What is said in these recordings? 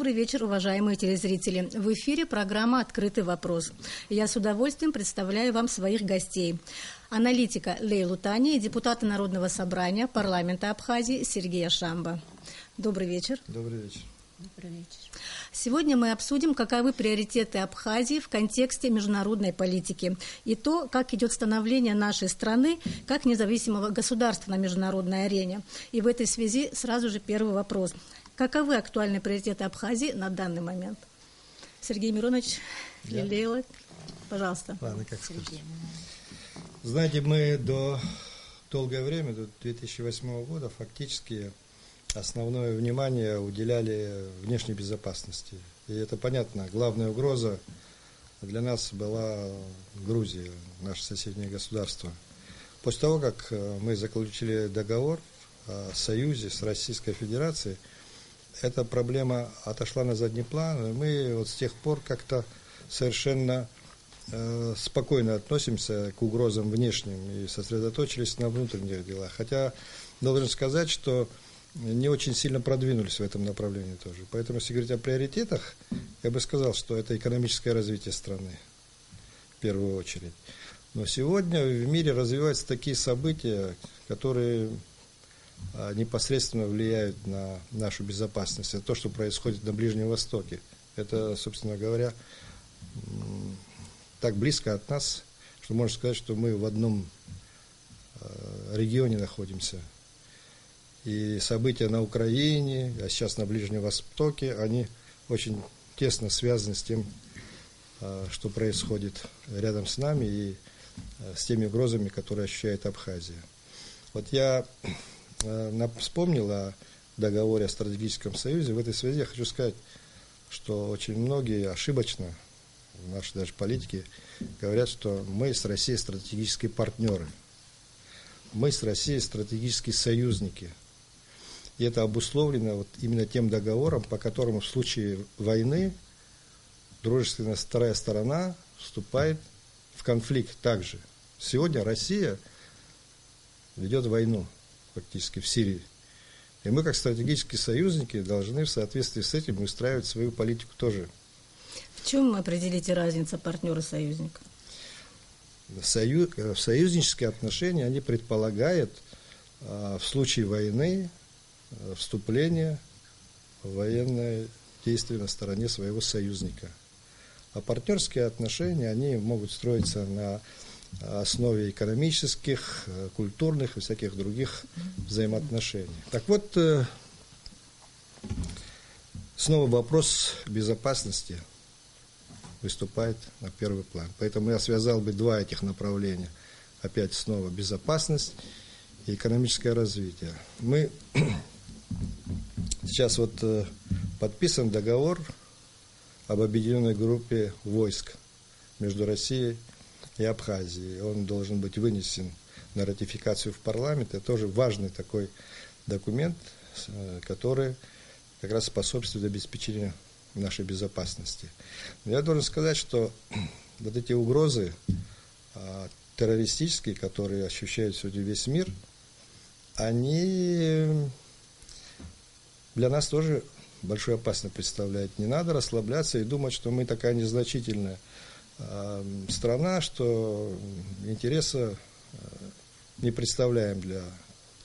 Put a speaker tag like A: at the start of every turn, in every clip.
A: Добрый вечер, уважаемые телезрители. В эфире программа «Открытый вопрос». Я с удовольствием представляю вам своих гостей. Аналитика Лейлу Тани и депутата Народного собрания парламента Абхазии Сергея Шамба. Добрый вечер.
B: Добрый вечер.
C: Добрый вечер.
A: Сегодня мы обсудим, каковы приоритеты Абхазии в контексте международной политики и то, как идет становление нашей страны как независимого государства на международной арене. И в этой связи сразу же первый вопрос. Каковы актуальные приоритеты Абхазии на данный момент? Сергей Миронович и Лейла, пожалуйста.
B: Ладно, как сказать. Знаете, мы долгое время, до 2008 года, фактически основное внимание уделяли внешней безопасности. И это понятно, главная угроза для нас была Грузия, наше соседнее государство. После того, как мы заключили договор о союзе с Российской Федерацией, эта проблема отошла на задний план, и мы вот с тех пор как-то совершенно спокойно относимся к угрозам внешним и сосредоточились на внутренних делах. Хотя должен сказать, что не очень сильно продвинулись в этом направлении тоже. Поэтому, если говорить о приоритетах, я бы сказал, что это экономическое развитие страны, в первую очередь. Но сегодня в мире развиваются такие события, которые непосредственно влияют на нашу безопасность. Это то, что происходит на Ближнем Востоке. Это, собственно говоря, так близко от нас, что можно сказать, что мы в одном регионе находимся. И события на Украине, а сейчас на Ближнем Востоке, они очень тесно связаны с тем, что происходит рядом с нами и с теми угрозами, которые ощущает Абхазия. Вот я вспомнил о договоре о стратегическом союзе. В этой связи я хочу сказать, что очень многие ошибочно, наши даже политики, говорят, что мы с Россией стратегические партнеры. Мы с Россией стратегические союзники. И это обусловлено вот именно тем договором, по которому в случае войны дружественная вторая сторона вступает в конфликт также. Сегодня Россия ведет войну фактически в Сирии. И мы, как стратегические союзники, должны в соответствии с этим устраивать свою политику тоже.
A: В чем определите разницу партнера-союзника?
B: Союзнические отношения, они предполагают в случае войны вступление в военное действие на стороне своего союзника. А партнерские отношения, они могут строиться на основе экономических, культурных и всяких других взаимоотношений. Так вот, снова вопрос безопасности выступает на первый план. Поэтому я связал бы два этих направления. Опять снова безопасность и экономическое развитие. Мы сейчас вот подписан договор об объединенной группе войск между Россией и Абхазией. Он должен быть вынесен на ратификацию в парламент. Это тоже важный такой документ, который как раз способствует обеспечению нашей безопасности. Но я должен сказать, что вот эти угрозы террористические, которые ощущает сегодня весь мир, они для нас тоже большую опасность представляют. Не надо расслабляться и думать, что мы такая незначительная страна, что интереса не представляем для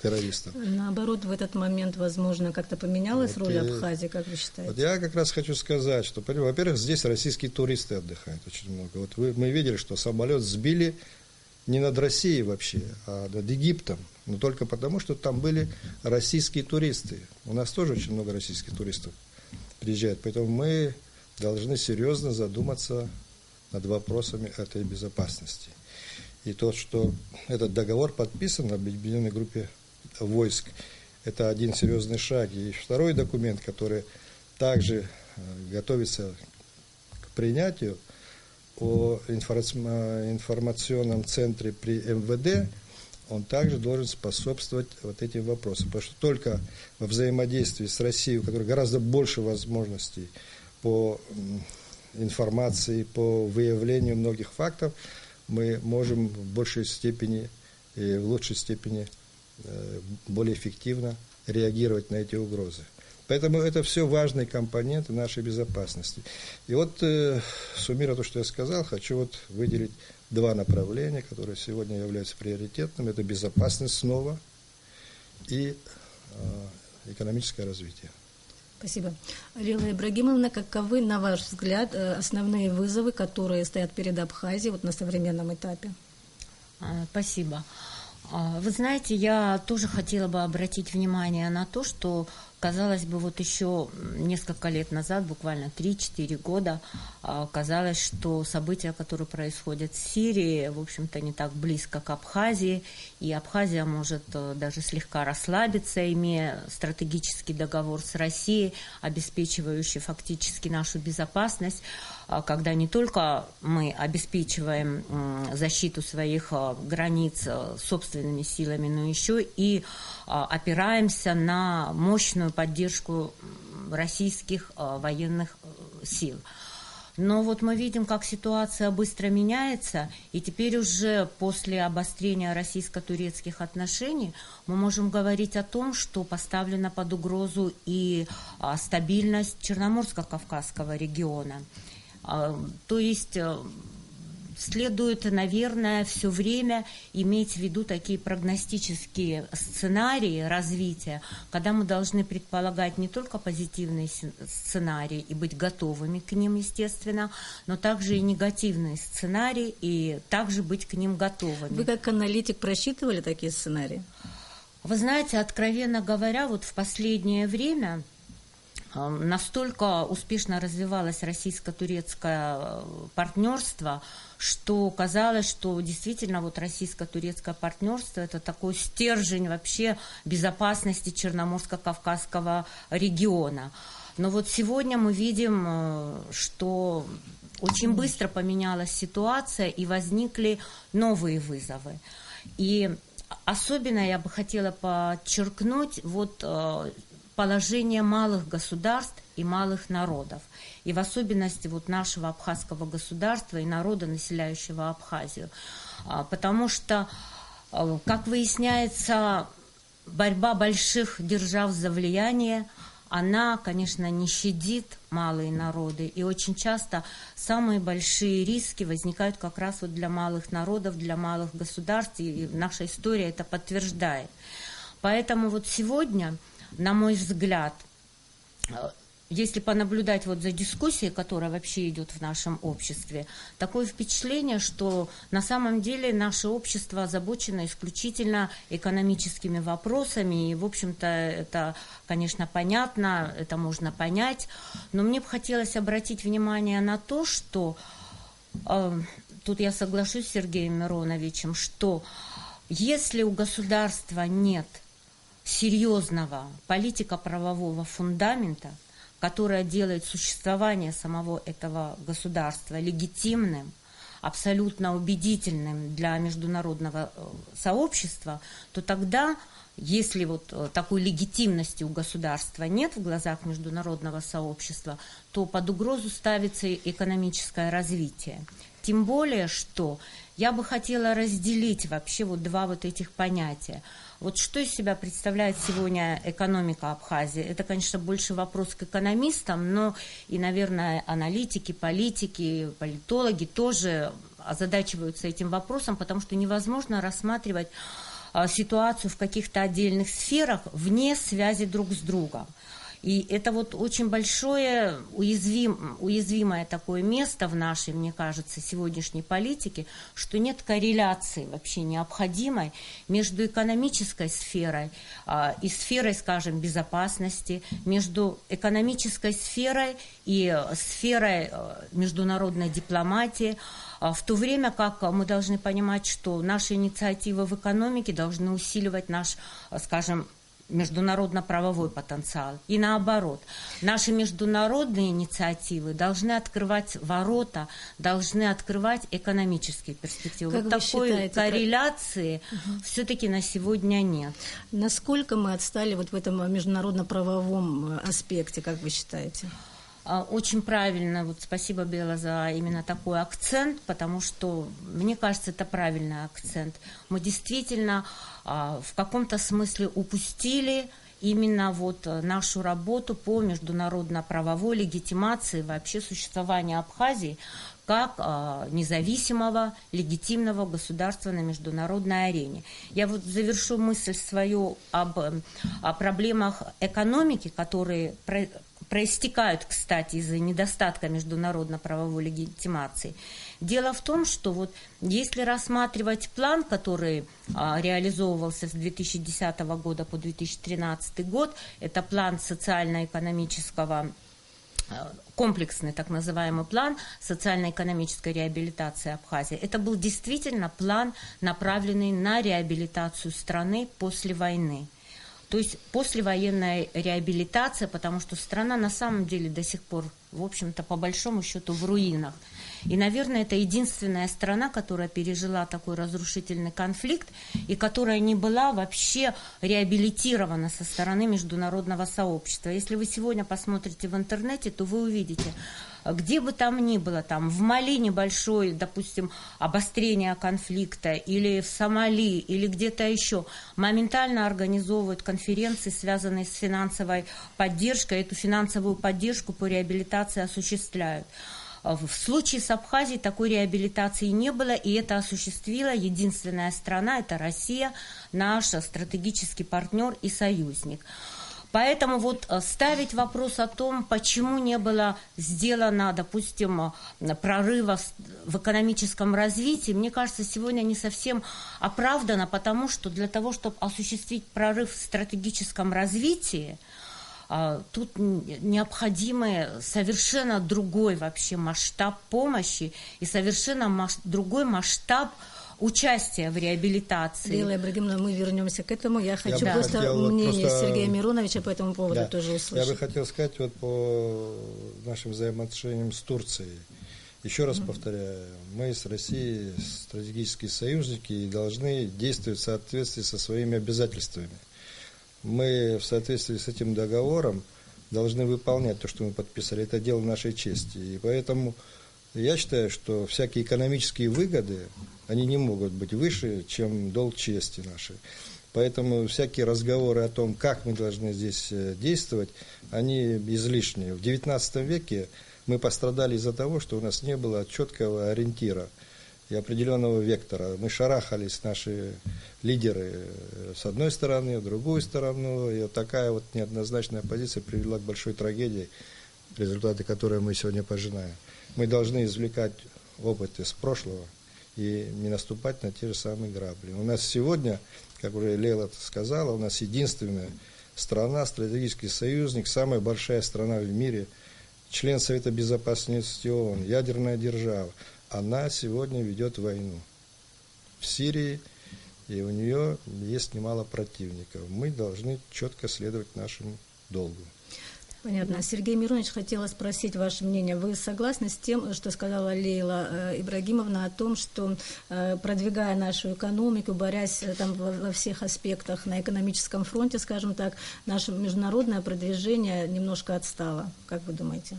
B: террористов.
A: Наоборот, в этот момент, возможно, как-то поменялась
B: Вот
A: роль Абхазии, как вы считаете?
B: Вот я как раз хочу сказать, что, во-первых, здесь российские туристы отдыхают очень много. Вот мы видели, что самолет сбили не над Россией вообще, а над Египтом. Но только потому, что там были российские туристы. У нас тоже очень много российских туристов приезжает. Поэтому мы должны серьезно задуматься над вопросами этой безопасности. И то, что этот договор подписан об объединенной группе войск, это один серьезный шаг. И второй документ, который также готовится к принятию, о информационном центре при МВД, он также должен способствовать вот этим вопросам. Потому что только во взаимодействии с Россией, у которой гораздо больше возможностей по информации, по выявлению многих фактов, мы можем в большей степени и в лучшей степени более эффективно реагировать на эти угрозы. Поэтому это все важные компоненты нашей безопасности. И вот, суммируя то, что я сказал, хочу вот выделить два направления, которые сегодня являются приоритетными. Это безопасность снова и экономическое развитие.
A: Спасибо. Лейла Ибрагимовна, каковы, на ваш взгляд, основные вызовы, которые стоят перед Абхазией вот на современном этапе?
C: Спасибо. Вы знаете, я тоже хотела бы обратить внимание на то, что, казалось бы, вот еще несколько лет назад, буквально 3-4 года, казалось, что события, которые происходят в Сирии, в общем-то, не так близко к Абхазии, и Абхазия может даже слегка расслабиться, имея стратегический договор с Россией, обеспечивающий фактически нашу безопасность, когда не только мы обеспечиваем защиту своих границ собственными силами, но еще и опираемся на мощную поддержку российских военных сил. Но вот мы видим, как ситуация быстро меняется, и теперь уже после обострения российско-турецких отношений мы можем говорить о том, что поставлена под угрозу и стабильность Черноморско-Кавказского региона. То есть следует, наверное, все время иметь в виду такие прогностические сценарии развития, когда мы должны предполагать не только позитивные сценарии и быть готовыми к ним, естественно, но также и негативные сценарии, и также быть к ним готовыми.
A: Вы как аналитик просчитывали такие сценарии?
C: Вы знаете, откровенно говоря, вот в последнее время настолько успешно развивалось российско-турецкое партнерство, что казалось, что действительно вот российско-турецкое партнерство – это такой стержень вообще безопасности Черноморско-Кавказского региона. Но вот сегодня мы видим, что очень быстро поменялась ситуация и возникли новые вызовы. И особенно я бы хотела подчеркнуть вот положение малых государств и малых народов, и в особенности вот нашего абхазского государства и народа, населяющего Абхазию. Потому что, как выясняется, борьба больших держав за влияние, она, конечно, не щадит малые народы, и очень часто самые большие риски возникают как раз вот для малых народов, для малых государств, и наша история это подтверждает. Поэтому вот сегодня, на мой взгляд, если понаблюдать вот за дискуссией, которая вообще идет в нашем обществе, такое впечатление, что на самом деле наше общество озабочено исключительно экономическими вопросами, и, в общем-то, это, конечно, понятно, это можно понять, но мне бы хотелось обратить внимание на то, что, тут я соглашусь с Сергеем Мироновичем, что если у государства нет серьезного политико-правового фундамента, которая делает существование самого этого государства легитимным, абсолютно убедительным для международного сообщества, то тогда, если вот такой легитимности у государства нет в глазах международного сообщества, то под угрозу ставится и экономическое развитие. Тем более, что я бы хотела разделить вообще вот два вот этих понятия. Вот что из себя представляет сегодня экономика Абхазии? Это, конечно, больше вопрос к экономистам, но и, наверное, аналитики, политики, политологи тоже озадачиваются этим вопросом, потому что невозможно рассматривать ситуацию в каких-то отдельных сферах вне связи друг с другом. И это вот очень большое уязвимое такое место в нашей, мне кажется, сегодняшней политике, что нет корреляции вообще необходимой между экономической сферой и сферой, скажем, безопасности, между экономической сферой и сферой международной дипломатии, в то время как мы должны понимать, что наши инициативы в экономике должны усиливать наш, скажем, международно-правовой потенциал. И наоборот, наши международные инициативы должны открывать ворота, должны открывать экономические перспективы.
A: Как
C: вот такой
A: считаете,
C: корреляции все-таки на сегодня нет.
A: Насколько мы отстали вот в этом международно-правовом аспекте, как вы считаете?
C: Очень правильно, вот спасибо, Бела, за именно такой акцент, потому что, мне кажется, это правильный акцент. Мы действительно в каком-то смысле упустили именно вот нашу работу по международно-правовой легитимации вообще существования Абхазии как независимого, легитимного государства на международной арене. Я вот завершу мысль свою о проблемах экономики, которые проистекают, кстати, из-за недостатка международно-правовой легитимации. Дело в том, что вот если рассматривать план, который реализовывался с 2010 года по 2013 год, это план социально-экономического, комплексный так называемый план социально-экономической реабилитации Абхазии. Это был действительно план, направленный на реабилитацию страны после войны. То есть послевоенная реабилитация, потому что страна на самом деле до сих пор, в общем-то, по большому счету в руинах. И, наверное, это единственная страна, которая пережила такой разрушительный конфликт и которая не была вообще реабилитирована со стороны международного сообщества. Если вы сегодня посмотрите в интернете, то вы увидите, где бы там ни было, там в Мали небольшое, допустим, обострение конфликта, или в Сомали, или где-то еще, моментально организовывают конференции, связанные с финансовой поддержкой, эту финансовую поддержку по реабилитации осуществляют. В случае с Абхазией такой реабилитации не было, и это осуществила единственная страна, это Россия, наш стратегический партнер и союзник. Поэтому вот ставить вопрос о том, почему не было сделано, допустим, прорыва в экономическом развитии, мне кажется, сегодня не совсем оправдано, потому что для того, чтобы осуществить прорыв в стратегическом развитии, тут необходимый совершенно другой вообще масштаб помощи и совершенно другой масштаб участия в реабилитации.
A: Лейла Ибрагимовна, мы вернемся к этому. Я хочу мнение Сергея Мироновича по этому поводу тоже услышать.
B: Я бы хотел сказать вот по нашим взаимоотношениям с Турцией. Еще раз повторяю, мы с Россией стратегические союзники и должны действовать в соответствии со своими обязательствами. Мы в соответствии с этим договором должны выполнять то, что мы подписали. Это дело нашей чести. И поэтому я считаю, что всякие экономические выгоды, они не могут быть выше, чем долг чести нашей. Поэтому всякие разговоры о том, как мы должны здесь действовать, они излишние. В XIX веке мы пострадали из-за того, что у нас не было четкого ориентира и определенного вектора. Мы шарахались, наши лидеры, с одной стороны, в другую сторону. И вот такая вот неоднозначная позиция привела к большой трагедии, результаты которой мы сегодня пожинаем. Мы должны извлекать опыт из прошлого и не наступать на те же самые грабли. У нас сегодня, как уже Лейла сказала, у нас единственная страна, стратегический союзник, самая большая страна в мире, член Совета Безопасности ООН, ядерная держава. Она сегодня ведет войну в Сирии, и у нее есть немало противников. Мы должны четко следовать нашему долгу.
A: Понятно. Сергей Миронович, хотела спросить ваше мнение. Вы согласны с тем, что сказала Лейла Ибрагимовна о том, что, продвигая нашу экономику, борясь там во всех аспектах на экономическом фронте, скажем так, наше международное продвижение немножко отстало? Как вы думаете?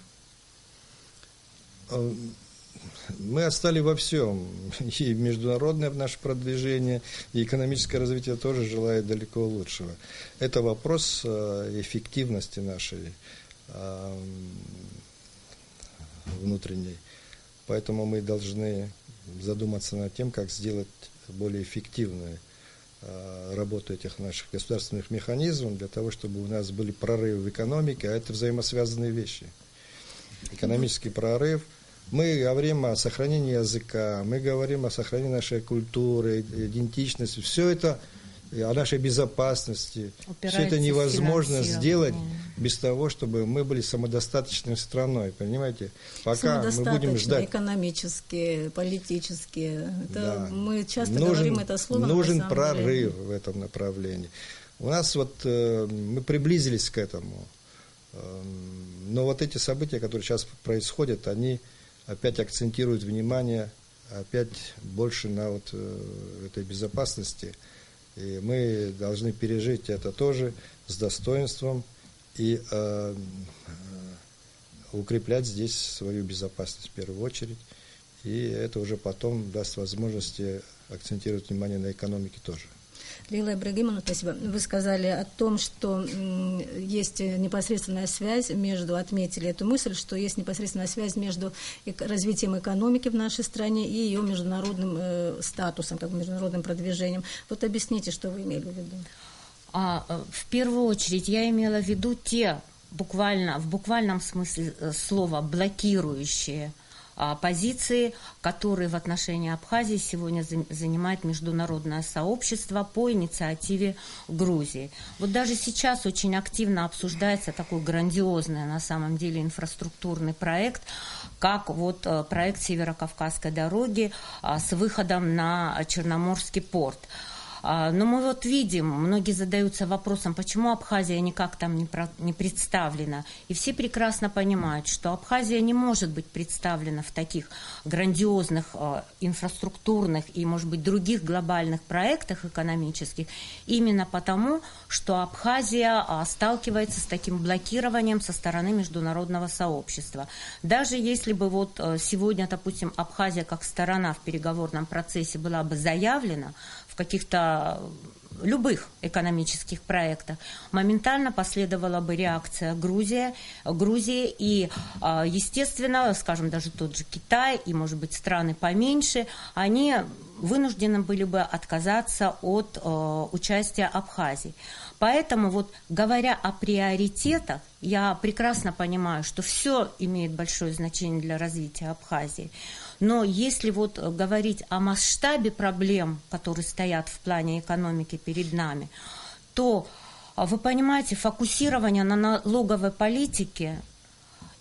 B: Мы отстали во всем. И международное наше продвижение, и экономическое развитие тоже желает далеко лучшего. Это вопрос эффективности нашей внутренней. Поэтому мы должны задуматься над тем, как сделать более эффективную работу этих наших государственных механизмов, для того, чтобы у нас были прорывы в экономике, а это взаимосвязанные вещи. Экономический прорыв. Мы говорим о сохранении языка, мы говорим о сохранении нашей культуры, идентичности. Все это, о нашей безопасности. Все это невозможно сделать без того, чтобы мы были самодостаточной страной. Понимаете? Пока мы будем ждать.
A: Экономически, политически. Это,
B: да.
A: Мы часто говорим это слово.
B: Нужен прорыв в этом направлении. У нас вот мы приблизились к этому. Но вот эти события, которые сейчас происходят, они опять акцентируют внимание, опять больше на вот этой безопасности. И мы должны пережить это тоже с достоинством и укреплять здесь свою безопасность в первую очередь. И это уже потом даст возможности акцентировать внимание на экономике тоже.
A: Лейла Ибрагимовна, спасибо. Вы сказали о том, что есть непосредственная связь между, отметили эту мысль, что есть непосредственная связь между развитием экономики в нашей стране и ее международным статусом, как бы международным продвижением. Вот объясните, что вы имели в виду.
C: В первую очередь я имела в виду те в буквальном смысле слова блокирующие позиции, которые в отношении Абхазии сегодня занимает международное сообщество по инициативе Грузии. Вот даже сейчас очень активно обсуждается такой грандиозный на самом деле инфраструктурный проект, как вот проект Северо-Кавказской дороги с выходом на Черноморский порт. Но мы вот видим, многие задаются вопросом, почему Абхазия никак там не представлена. И все прекрасно понимают, что Абхазия не может быть представлена в таких грандиозных инфраструктурных и, может быть, других глобальных проектах экономических, именно потому, что Абхазия сталкивается с таким блокированием со стороны международного сообщества. Даже если бы вот сегодня, допустим, Абхазия как сторона в переговорном процессе была бы заявлена, в каких-то любых экономических проектах, моментально последовала бы реакция Грузии и, естественно, скажем, даже тот же Китай и, может быть, страны поменьше, они вынуждены были бы отказаться от участия Абхазии. Поэтому, вот, говоря о приоритетах, я прекрасно понимаю, что все имеет большое значение для развития Абхазии. Но если вот говорить о масштабе проблем, которые стоят в плане экономики перед нами, то, вы понимаете, фокусирование на налоговой политике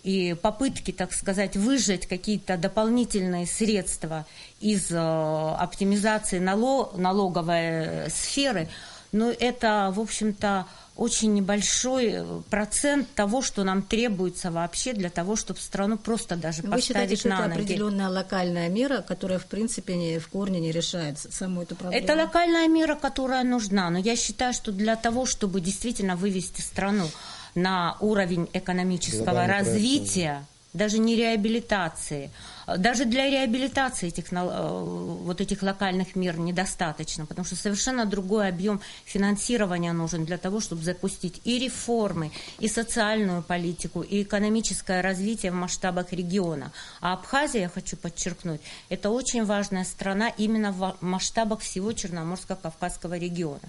C: и попытки, так сказать, выжать какие-то дополнительные средства из оптимизации налоговой сферы, но это, в общем-то, очень небольшой процент того, что нам требуется вообще для того, чтобы страну просто даже поставить на ноги.
A: Вы считаете, что это определенная локальная мера, которая, в принципе, в корне не решает саму эту проблему?
C: Это локальная мера, которая нужна, но я считаю, что для того, чтобы действительно вывести страну на уровень экономического развития, даже не реабилитации, даже для реабилитации вот этих локальных мер недостаточно, потому что совершенно другой объем финансирования нужен для того, чтобы запустить и реформы, и социальную политику, и экономическое развитие в масштабах региона. А Абхазия, я хочу подчеркнуть, это очень важная страна именно в масштабах всего Черноморско-Кавказского региона.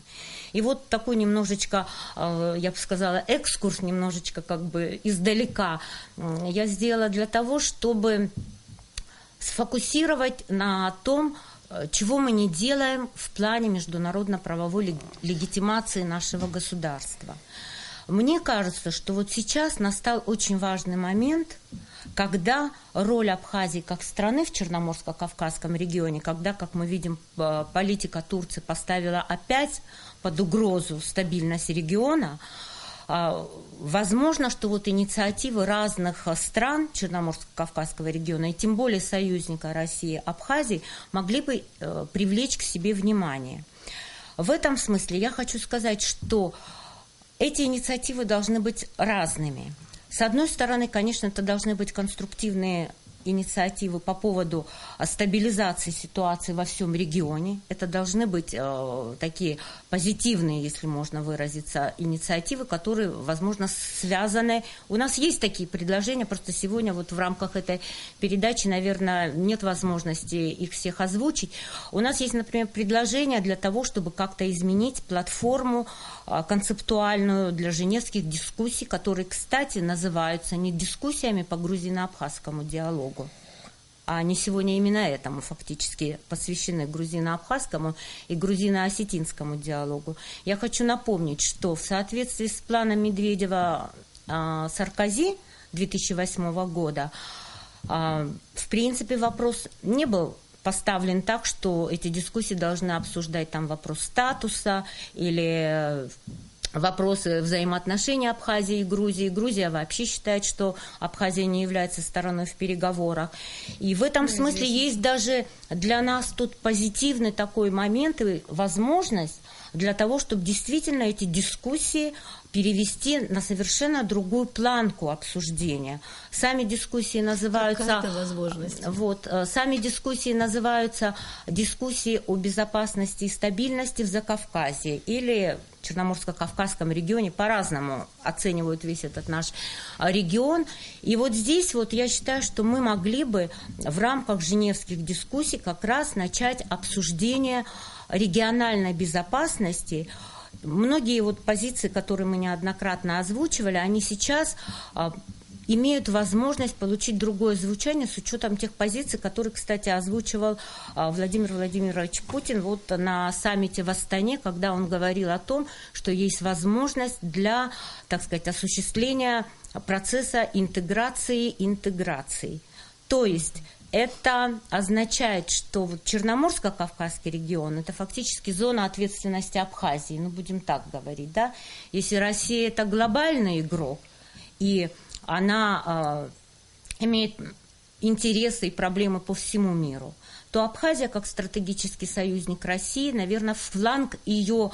C: И вот такой немножечко, я бы сказала, экскурс немножечко как бы издалека я сделала для того, чтобы сфокусировать на том, чего мы не делаем в плане международно-правовой легитимации нашего государства. Мне кажется, что вот сейчас настал очень важный момент, когда роль Абхазии как страны в Черноморско-Кавказском регионе, когда, как мы видим, политика Турции поставила опять под угрозу стабильность региона, возможно, что вот инициативы разных стран Черноморско-Кавказского региона, и тем более союзника России, Абхазии, могли бы привлечь к себе внимание. В этом смысле я хочу сказать, что эти инициативы должны быть разными. С одной стороны, конечно, это должны быть конструктивные инициативы по поводу стабилизации ситуации во всем регионе. Это должны быть такие позитивные, если можно выразиться, инициативы, которые, возможно, связаны. У нас есть такие предложения, просто сегодня вот в рамках этой передачи, наверное, нет возможности их всех озвучить. У нас есть, например, предложения для того, чтобы как-то изменить платформу концептуальную для женевских дискуссий, которые, кстати, называются не дискуссиями по грузино-абхазскому диалогу, а они сегодня именно этому фактически посвящены грузино-абхазскому и грузино-осетинскому диалогу. Я хочу напомнить, что в соответствии с планом Медведева-Саркози 2008 года, в принципе, вопрос не был поставлен так, что эти дискуссии должны обсуждать там вопрос статуса или вопросы взаимоотношений Абхазии и Грузии. Грузия вообще считает, что Абхазия не является стороной в переговорах. И в этом смысле есть даже для нас тут позитивный такой момент и возможность для того, чтобы действительно эти дискуссии перевести на совершенно другую планку обсуждения. Сами дискуссии называются... сами дискуссии называются дискуссии о безопасности и стабильности в Закавказье или Черноморско-Кавказском регионе, по-разному оценивают весь этот наш регион. И вот здесь вот я считаю, что мы могли бы в рамках женевских дискуссий как раз начать обсуждение региональной безопасности. Многие вот позиции, которые мы неоднократно озвучивали, они сейчас имеют возможность получить другое звучание с учетом тех позиций, которые, кстати, озвучивал Владимир Владимирович Путин вот на саммите в Астане, когда он говорил о том, что есть возможность для, так сказать, осуществления процесса интеграции. То есть это означает, что вот Черноморско-Кавказский регион – это фактически зона ответственности Абхазии, ну, будем так говорить, да. Если Россия – это глобальный игрок, и она имеет интересы и проблемы по всему миру, то Абхазия, как стратегический союзник России, наверное, фланг ее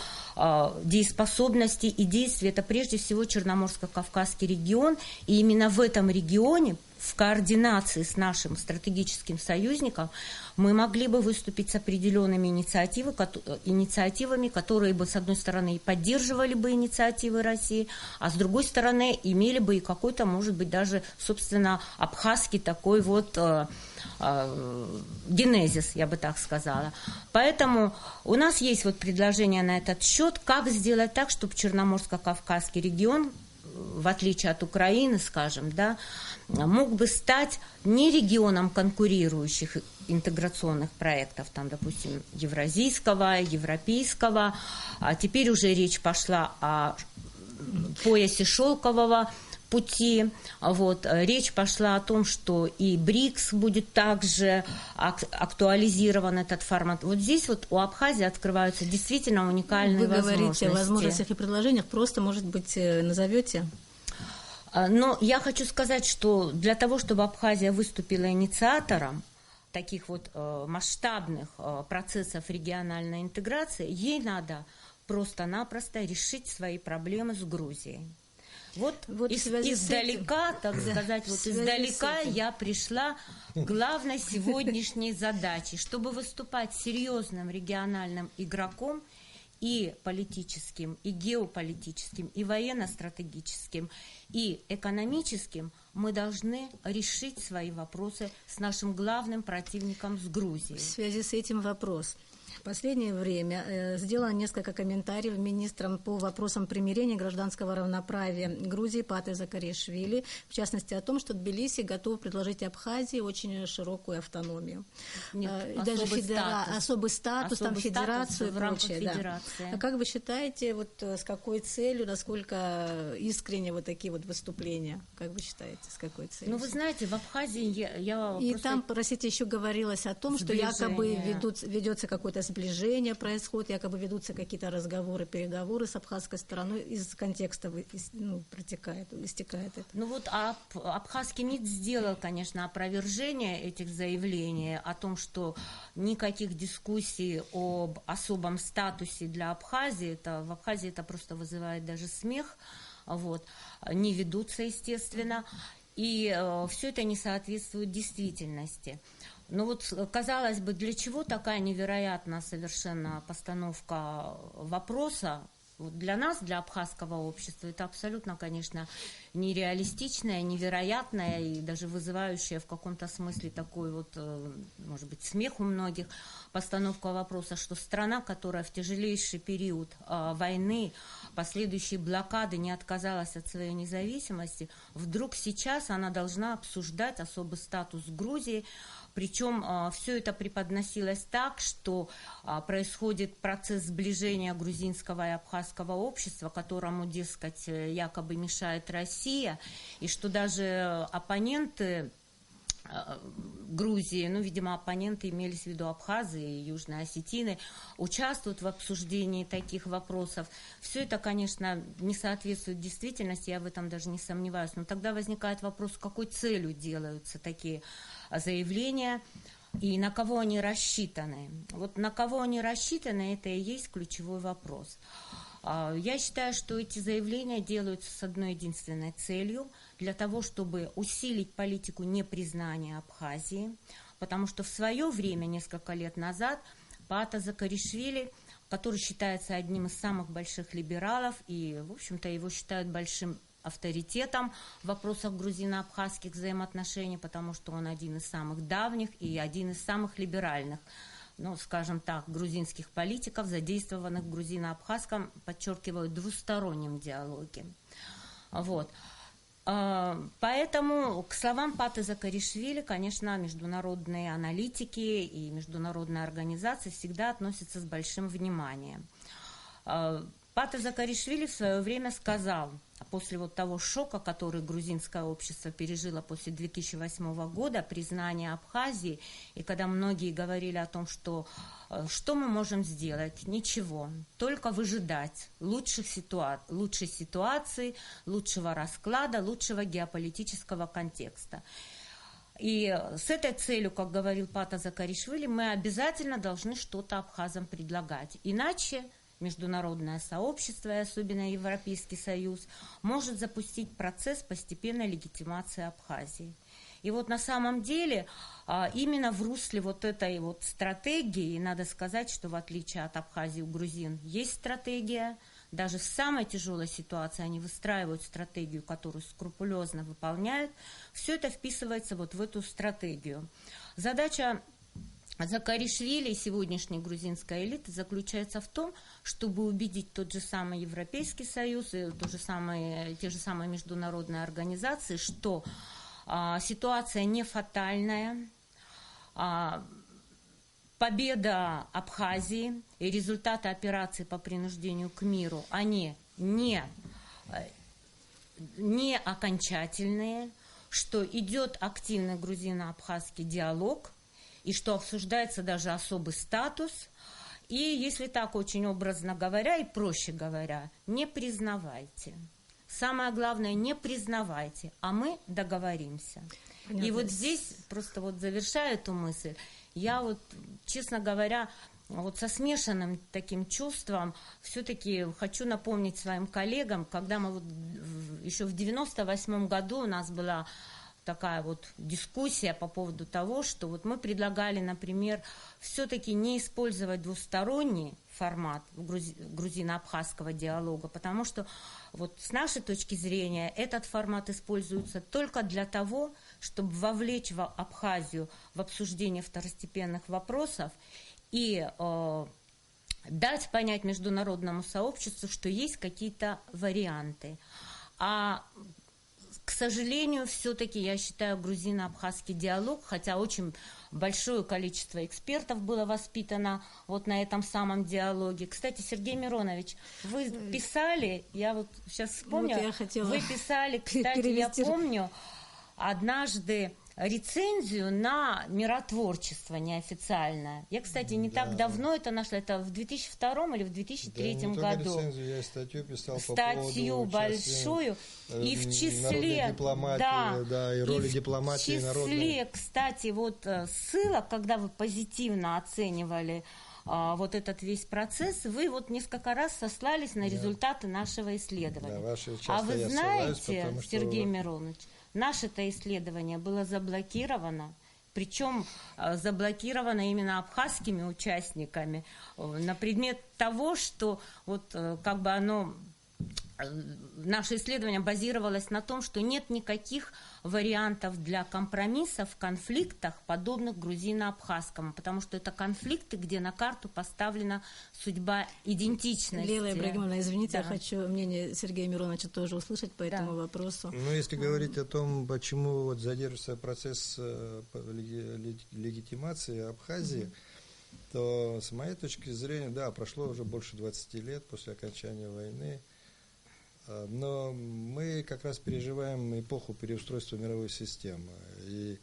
C: дееспособности и действий – это прежде всего Черноморско-Кавказский регион, и именно в этом регионе, в координации с нашим стратегическим союзником, мы могли бы выступить с определенными инициативами, которые бы, с одной стороны, и поддерживали бы инициативы России, а с другой стороны, имели бы и какой-то, может быть, даже, собственно, абхазский такой вот генезис, я бы так сказала. Поэтому у нас есть вот предложение на этот счет, как сделать так, чтобы Черноморско-Кавказский регион, в отличие от Украины, скажем, да, мог бы стать не регионом конкурирующих интеграционных проектов, там, допустим, евразийского, европейского, а теперь уже речь пошла о поясе шелкового пути. Вот. Речь пошла о том, что и БРИКС будет также актуализирован этот формат. Вот здесь вот у Абхазии открываются действительно уникальные возможности. Вы говорите о возможностях
A: и предложениях, просто, может быть, назовете?
C: Но я хочу сказать, что для того, чтобы Абхазия выступила инициатором таких вот масштабных процессов региональной интеграции, ей надо просто-напросто решить свои проблемы с Грузией. Вот издалека, так сказать, вот издалека я пришла к главной сегодняшней задаче, чтобы выступать серьезным региональным игроком и политическим, и геополитическим, и военно-стратегическим, и экономическим, мы должны решить свои вопросы с нашим главным противником, с Грузией.
A: В связи с этим вопрос. В последнее время сделано несколько комментариев министрам по вопросам примирения гражданского равноправия Грузии Патры Закаришвили, в частности о том, что Тбилиси готов предложить Абхазии очень широкую автономию.
C: Нет,
A: даже особый статус, там федерацию и прочее. Да. А как вы считаете, вот с какой целью, насколько искренне вот такие вот выступления? Как вы считаете, с какой целью?
C: Ну, вы знаете, в Абхазии я
A: и там, простите, еще говорилось о том, что якобы ведется какой-то сближение происходит, якобы ведутся какие-то разговоры, переговоры с абхазской стороной, из контекста истекает это.
C: Ну вот абхазский МИД сделал, конечно, опровержение этих заявлений о том, что никаких дискуссий об особом статусе для Абхазии, в Абхазии это просто вызывает даже смех, вот, не ведутся, естественно, и все это не соответствует действительности. Ну вот, казалось бы, для чего такая невероятная совершенно постановка вопроса? Вот для нас, для абхазского общества, это абсолютно, конечно, нереалистичная, невероятная и даже вызывающая в каком-то смысле такой вот, может быть, смех у многих, постановка вопроса, что страна, которая в тяжелейший период войны, последующей блокады не отказалась от своей независимости, вдруг сейчас она должна обсуждать особый статус Грузии. Причем все это преподносилось так, что происходит процесс сближения грузинского и абхазского общества, которому, дескать, якобы мешает Россия, и что даже оппоненты Грузии, ну, видимо, оппоненты имелись в виду Абхазы и Южные Осетины, участвуют в обсуждении таких вопросов. Все это, конечно, не соответствует действительности, я в этом даже не сомневаюсь. Но тогда возникает вопрос, с какой целью делаются такие заявления и на кого они рассчитаны. Вот на кого они рассчитаны, это и есть ключевой вопрос. Я считаю, что эти заявления делаются с одной единственной целью, для того, чтобы усилить политику непризнания Абхазии, потому что в свое время, несколько лет назад, Паата Закаришвили, который считается одним из самых больших либералов, и, в общем-то, его считают большим авторитетом в вопросах грузино-абхазских взаимоотношений, потому что он один из самых давних и один из самых либеральных, ну, скажем так, грузинских политиков, задействованных в грузино-абхазском, подчеркиваю, двустороннем диалоге. Вот. Поэтому к словам Пааты Закаришвили, конечно, международные аналитики и международные организации всегда относятся с большим вниманием. Паата Закаришвили в свое время сказал, после вот того шока, который грузинское общество пережило после 2008 года, признания Абхазии, и когда многие говорили о том, что мы можем сделать, ничего, только выжидать лучшей ситуации, лучшего расклада, лучшего геополитического контекста. И с этой целью, как говорил Паата Закаришвили, мы обязательно должны что-то абхазам предлагать, иначе международное сообщество, и особенно Европейский Союз, может запустить процесс постепенной легитимации Абхазии. И вот на самом деле именно в русле вот этой вот стратегии, надо сказать, что в отличие от Абхазии у грузин есть стратегия, даже в самой тяжелой ситуации они выстраивают стратегию, которую скрупулезно выполняют, все это вписывается вот в эту стратегию. Задача Закаришвили и сегодняшней грузинской элиты заключается в том, чтобы убедить тот же самый Европейский Союз и те же самые международные организации, что ситуация не фатальная, победа Абхазии и результаты операции по принуждению к миру, они не окончательные, что идет активный грузино-абхазский диалог, и что обсуждается даже особый статус. И, если так очень образно говоря и проще говоря, не признавайте. Самое главное, не признавайте, а мы договоримся. Понятно. И вот здесь, просто вот завершая эту мысль, я вот, честно говоря, вот со смешанным таким чувством все-таки хочу напомнить своим коллегам, когда мы вот еще в 98 году у нас была такая вот дискуссия по поводу того, что вот мы предлагали, например, все-таки не использовать двусторонний формат грузино-абхазского диалога, потому что вот с нашей точки зрения этот формат используется только для того, чтобы вовлечь Абхазию в обсуждение второстепенных вопросов и дать понять международному сообществу, что есть какие-то варианты. А к сожалению, все-таки, я считаю, грузино-абхазский диалог, хотя очень большое количество экспертов было воспитано вот на этом самом диалоге. Кстати, Сергей Миронович, вы писали, я вот сейчас вспомнила, вот вы писали, кстати, я помню, однажды рецензию на миротворчество неофициальное. Я, кстати, не так давно это нашла, это в 2002 или в 2003 году.
B: Рецензию, я статью писал
C: по поводу большую, и в числе
B: дипломатии, и роли дипломатии народной.
C: В числе, кстати, вот ссылок, когда вы позитивно оценивали вот этот весь процесс, вы вот несколько раз сослались на результаты нашего исследования. А вы знаете, Сергей Миронович, наше-то исследование было заблокировано, причем заблокировано именно абхазскими участниками на предмет того, что вот как бы наше исследование базировалось на том, что нет никаких вариантов для компромисса в конфликтах, подобных грузино-абхазскому, потому что это конфликты, где на карту поставлена судьба идентичности.
A: Лейла Ибрагимовна, извините, я хочу мнение Сергея Мироновича тоже услышать по этому вопросу.
B: Ну, если говорить о том, почему вот задерживается процесс легитимации Абхазии, то с моей точки зрения, да, прошло уже больше 20 лет после окончания войны, но мы как раз переживаем эпоху переустройства мировой системы. И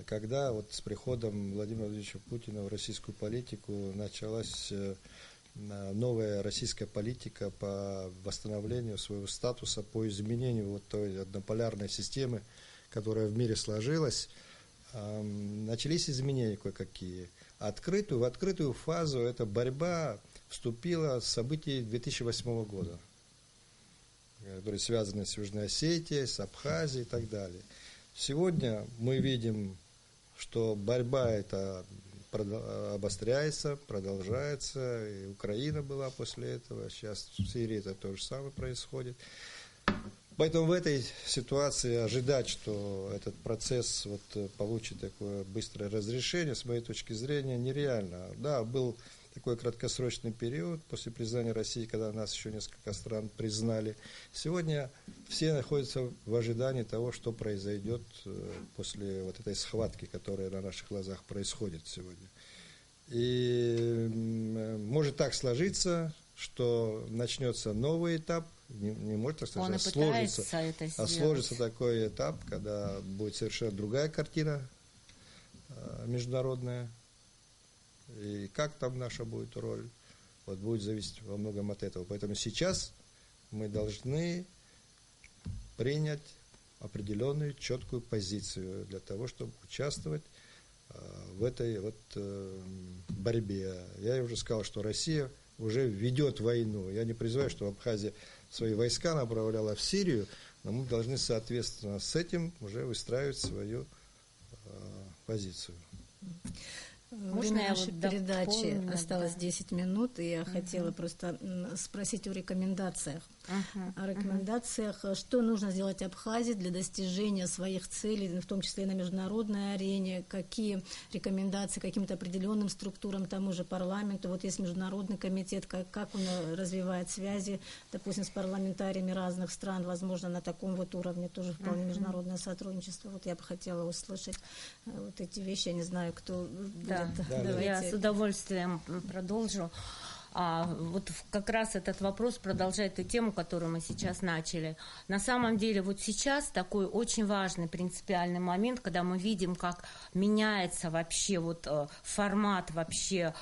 B: когда вот с приходом Владимира Владимировича Путина в российскую политику началась новая российская политика по восстановлению своего статуса, по изменению вот той однополярной системы, которая в мире сложилась, начались изменения кое-какие. В открытую фазу это борьба вступила с событий 2008 года, которые связаны с Южной Осетией, с Абхазией и так далее. Сегодня мы видим, что борьба эта обостряется, продолжается, и Украина была после этого, сейчас в Сирии это то же самое происходит. Поэтому в этой ситуации ожидать, что этот процесс получит такое быстрое разрешение, с моей точки зрения, нереально. Да, был такой краткосрочный период после признания России, когда нас еще несколько стран признали. Сегодня все находятся в ожидании того, что произойдет после этой схватки, которая на наших глазах происходит сегодня. И может так сложиться, что начнется новый этап, не может так сказать, сложится такой этап, когда будет совершенно другая картина международная. И как там наша будет роль, будет зависеть во многом от этого. Поэтому сейчас мы должны принять определенную четкую позицию для того, чтобы участвовать в этой борьбе. Я уже сказал, что Россия уже ведет войну. Я не призываю, что Абхазия свои войска направляла в Сирию, но мы должны, соответственно, с этим уже выстраивать свою позицию.
A: Время нашей передачи осталось 10 минут, и я хотела просто спросить о рекомендациях. О рекомендациях, что нужно сделать Абхазии для достижения своих целей, в том числе и на международной арене, какие рекомендации каким-то определенным структурам, тому же парламенту. Вот есть международный комитет, как он развивает связи, допустим, с парламентариями разных стран, возможно, на таком уровне тоже вполне международное сотрудничество. Вот я бы хотела услышать вот эти вещи, я не знаю, кто...
C: Я с удовольствием продолжу. Вот как раз этот вопрос продолжает ту тему, которую мы сейчас начали. На самом деле вот сейчас такой очень важный принципиальный момент, когда мы видим, как меняется вообще формат, вообще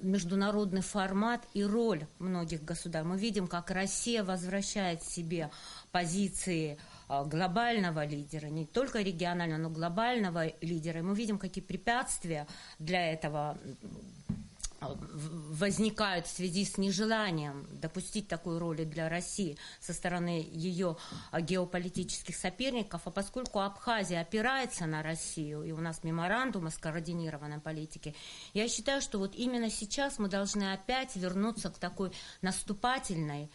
C: международный формат и роль многих государств. Мы видим, как Россия возвращает себе позиции глобального лидера, не только регионального, но глобального лидера. И мы видим, какие препятствия для этого возникают в связи с нежеланием допустить такой роли для России со стороны ее геополитических соперников. А поскольку Абхазия опирается на Россию, и у нас меморандум о скоординированной политике, я считаю, что вот именно сейчас мы должны опять вернуться к такой наступательной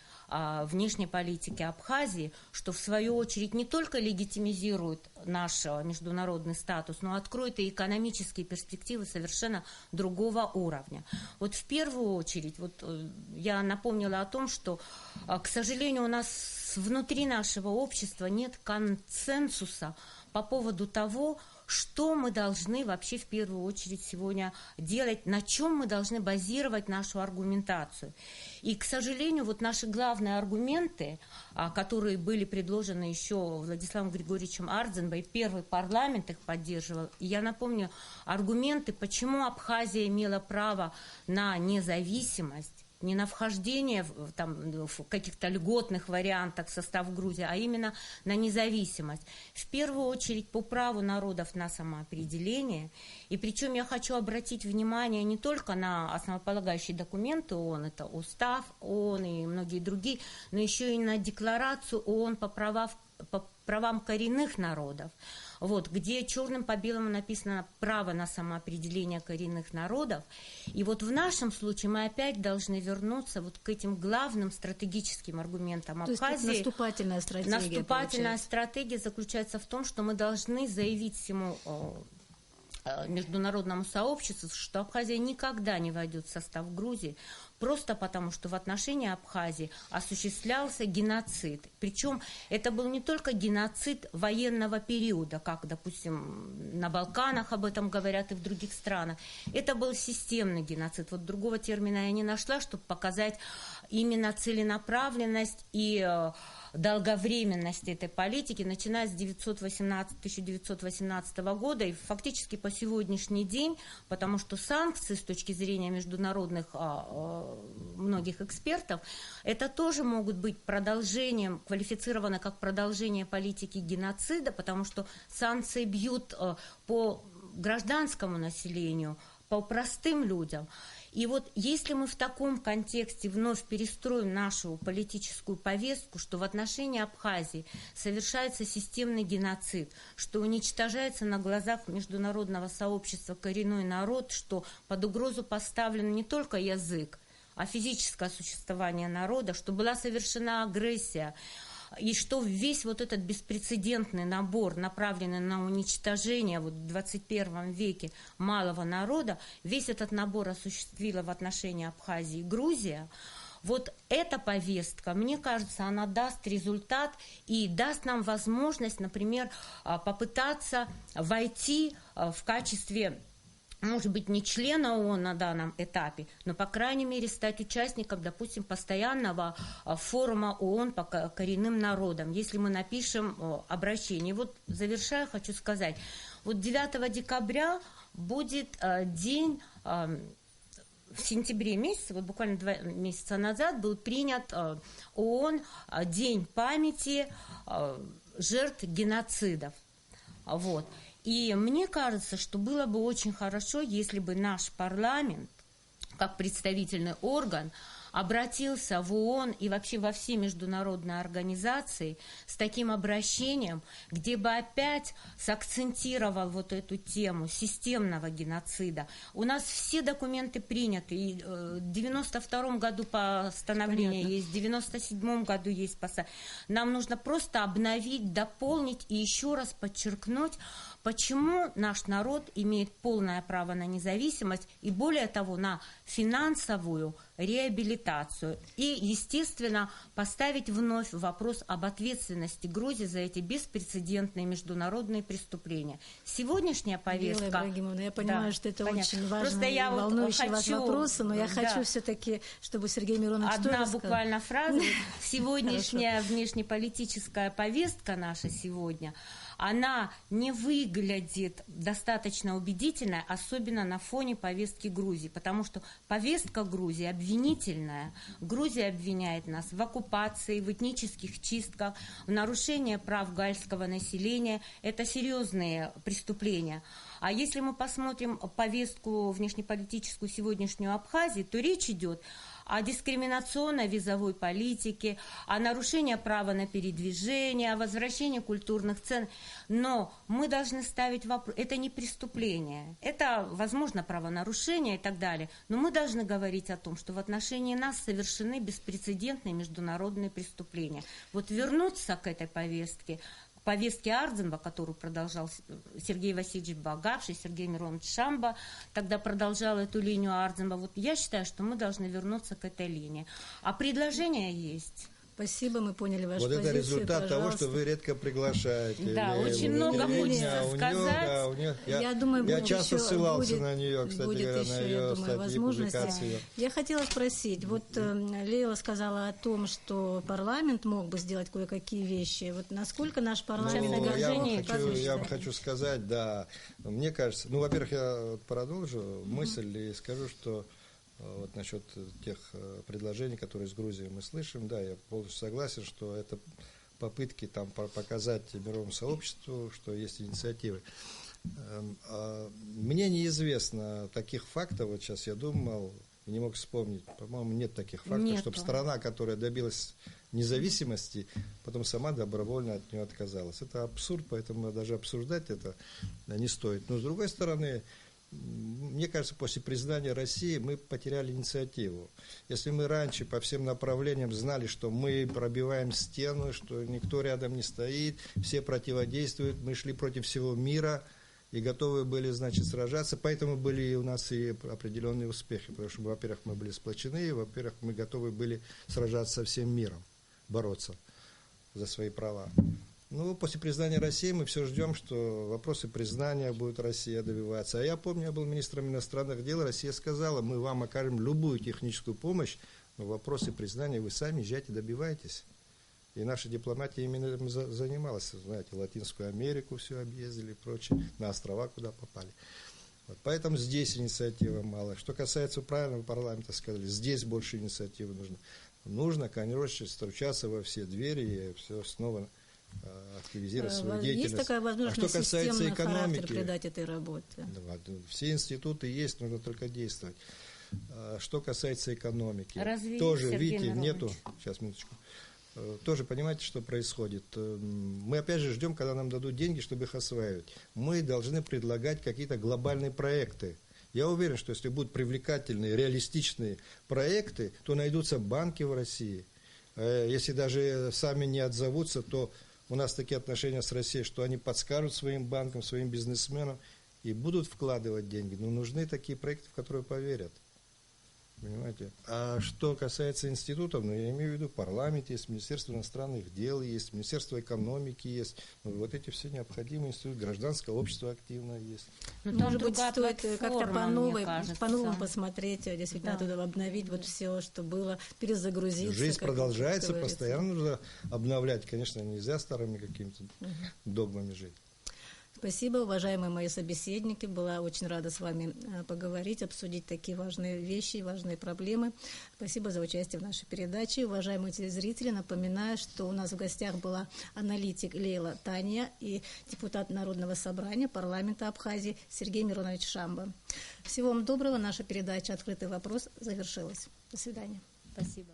C: внешней политики Абхазии, что в свою очередь не только легитимизирует наш международный статус, но откроет и экономические перспективы совершенно другого уровня. Вот в первую очередь, я напомнила о том, что, к сожалению, у нас внутри нашего общества нет консенсуса по поводу того, что мы должны вообще в первую очередь сегодня делать, на чем мы должны базировать нашу аргументацию. И, к сожалению, наши главные аргументы, которые были предложены еще Владиславом Григорьевичем Ардзенбой, первый парламент их поддерживал. И я напомню аргументы, почему Абхазия имела право на независимость, не на вхождение в каких-то льготных вариантах в состав Грузии, а именно на независимость. В первую очередь по праву народов на самоопределение. И причем я хочу обратить внимание не только на основополагающие документы ООН, это устав ООН и многие другие, но еще и на декларацию ООН по правам коренных народов. Где черным по белому написано право на самоопределение коренных народов. И в нашем случае мы опять должны вернуться к этим главным стратегическим аргументам Абхазии.
A: То есть наступательная стратегия.
C: Наступательная стратегия заключается в том, что мы должны заявить всему международному сообществу, что Абхазия никогда не войдет в состав Грузии, просто потому, что в отношении Абхазии осуществлялся геноцид. Причем это был не только геноцид военного периода, как, допустим, на Балканах об этом говорят и в других странах. Это был системный геноцид. Другого термина я не нашла, чтобы показать именно целенаправленность и долговременности этой политики, начиная с 1918 года и фактически по сегодняшний день, потому что санкции с точки зрения международных многих экспертов, это тоже могут быть продолжением, квалифицировано как продолжение политики геноцида, потому что санкции бьют по гражданскому населению, по простым людям. И вот если мы в таком контексте вновь перестроим нашу политическую повестку, что в отношении Абхазии совершается системный геноцид, что уничтожается на глазах международного сообщества коренной народ, что под угрозу поставлен не только язык, а физическое существование народа, что была совершена агрессия, и что весь вот этот беспрецедентный набор, направленный на уничтожение вот в 21 веке малого народа, весь этот набор осуществила в отношении Абхазии и Грузия, вот эта повестка, мне кажется, она даст результат и даст нам возможность, например, попытаться войти в качестве, может быть, не члена ООН на данном этапе, но, по крайней мере, стать участником, допустим, постоянного форума ООН по коренным народам, если мы напишем обращение. Вот, завершая, хочу сказать, вот 9 декабря будет день, в сентябре месяце, вот буквально 2 месяца назад, был принят ООН День памяти жертв геноцидов. Вот. И мне кажется, что было бы очень хорошо, если бы наш парламент, как представительный орган, обратился в ООН и вообще во все международные организации с таким обращением, где бы опять сакцентировал вот эту тему системного геноцида. У нас все документы приняты, и в 92 году постановление есть, в 97 году есть постановление. Нам нужно просто обновить, дополнить и еще раз подчеркнуть, почему наш народ имеет полное право на независимость и, более того, на финансовую реабилитацию. И, естественно, поставить вновь вопрос об ответственности Грузии за эти беспрецедентные международные преступления. Сегодняшняя повестка...
A: Лила Ибрагимовна, я понимаю,
C: да,
A: что это
C: понятно.
A: очень важный и волнующий вас вопрос, но я хочу все-таки, чтобы Сергей Миронович тоже
C: одна
A: сказал.
C: буквально фраза. Сегодняшняя внешнеполитическая повестка наша сегодня, она не выглядит достаточно убедительной, особенно на фоне повестки Грузии, потому что повестка Грузии обвинительная. Грузия обвиняет нас в оккупации, в этнических чистках, в нарушении прав галльского населения. Это серьезные преступления. А если мы посмотрим повестку внешнеполитическую сегодняшнюю Абхазии, то речь идет о дискриминационной визовой политике, о нарушении права на передвижение, о возвращении культурных цен. Но мы должны ставить вопрос, это не преступление, это, возможно, правонарушение и так далее, но мы должны говорить о том, что в отношении нас совершены беспрецедентные международные преступления. Вот вернуться к этой повестке Ардзенба, которую продолжал Сергей Васильевич Багавший, Сергей Миронович Шамба, тогда продолжал эту линию Ардзенба. Вот я считаю, что мы должны вернуться к этой линии. А предложения есть.
A: Спасибо, мы поняли вашу
B: позицию. Вот это результат
A: пожалуйста.
B: того, что вы редко приглашаете.
C: Да, очень много хочется сказать.
A: Я
B: часто ссылался на нее, кстати говоря, на ее
A: статьи, публикации. Я хотела спросить, вот Лейла сказала о том, что парламент мог бы сделать кое-какие вещи. Вот насколько наш парламент...
B: Я вам хочу сказать, да, мне кажется, во-первых, я продолжу мысль и скажу, что вот насчет тех предложений, которые из Грузии мы слышим, да, я полностью согласен, что это попытки там показать мировому сообществу, что есть инициативы. Мне неизвестно таких фактов, вот сейчас я думал, не мог вспомнить, по-моему, нет таких фактов, чтобы страна, которая добилась независимости, потом сама добровольно от нее отказалась. Это абсурд, поэтому даже обсуждать это не стоит. Но с другой стороны, мне кажется, после признания России мы потеряли инициативу. Если мы раньше по всем направлениям знали, что мы пробиваем стену, что никто рядом не стоит, все противодействуют, мы шли против всего мира и готовы были, значит, сражаться, поэтому были у нас и определенные успехи, потому что, во-первых, мы были сплочены, и, во-первых, мы готовы были сражаться со всем миром, бороться за свои права. После признания России мы все ждем, что вопросы признания будет Россия добиваться. А я помню, я был министром иностранных дел, Россия сказала, мы вам окажем любую техническую помощь, но вопросы признания вы сами езжайте, добивайтесь. И наша дипломатия именно этим занималась. Знаете, Латинскую Америку все объездили и прочее, на острова куда попали. Вот, поэтому здесь инициативы мало. Что касается правильного парламента, сказали, здесь больше инициативы нужно. Нужно, конечно, стучаться во все двери и все снова активизировать свою деятельность.
A: Есть такая возможность
B: что касается экономики,
A: придать этой работе.
B: Все институты есть, нужно только действовать. Что касается экономики,
C: разве
B: тоже,
C: Сергей
B: видите,
C: Миронович?
B: нету, сейчас, минуточку, тоже понимаете, что происходит. Мы опять же ждем, когда нам дадут деньги, чтобы их осваивать. Мы должны предлагать какие-то глобальные проекты. Я уверен, что если будут привлекательные, реалистичные проекты, то найдутся банки в России. Если даже сами не отзовутся, то у нас такие отношения с Россией, что они подскажут своим банкам, своим бизнесменам и будут вкладывать деньги. Но нужны такие проекты, в которые поверят. Понимаете? А что касается институтов, я имею в виду парламент есть, Министерство иностранных дел есть, Министерство экономики есть. Вот эти все необходимые институты, гражданское общество активно есть.
A: Может быть, стоит как-то по-новому посмотреть, действительно, оттуда обновить все, что было, перезагрузиться.
B: Жизнь продолжается, постоянно нужно обновлять. Конечно, нельзя старыми какими-то догмами жить.
A: Спасибо, уважаемые мои собеседники. Была очень рада с вами поговорить, обсудить такие важные вещи, важные проблемы. Спасибо за участие в нашей передаче. Уважаемые телезрители, напоминаю, что у нас в гостях была аналитик Лейла Тания и депутат Народного собрания парламента Абхазии Сергей Миронович Шамба. Всего вам доброго. Наша передача «Открытый вопрос» завершилась. До свидания.
C: Спасибо.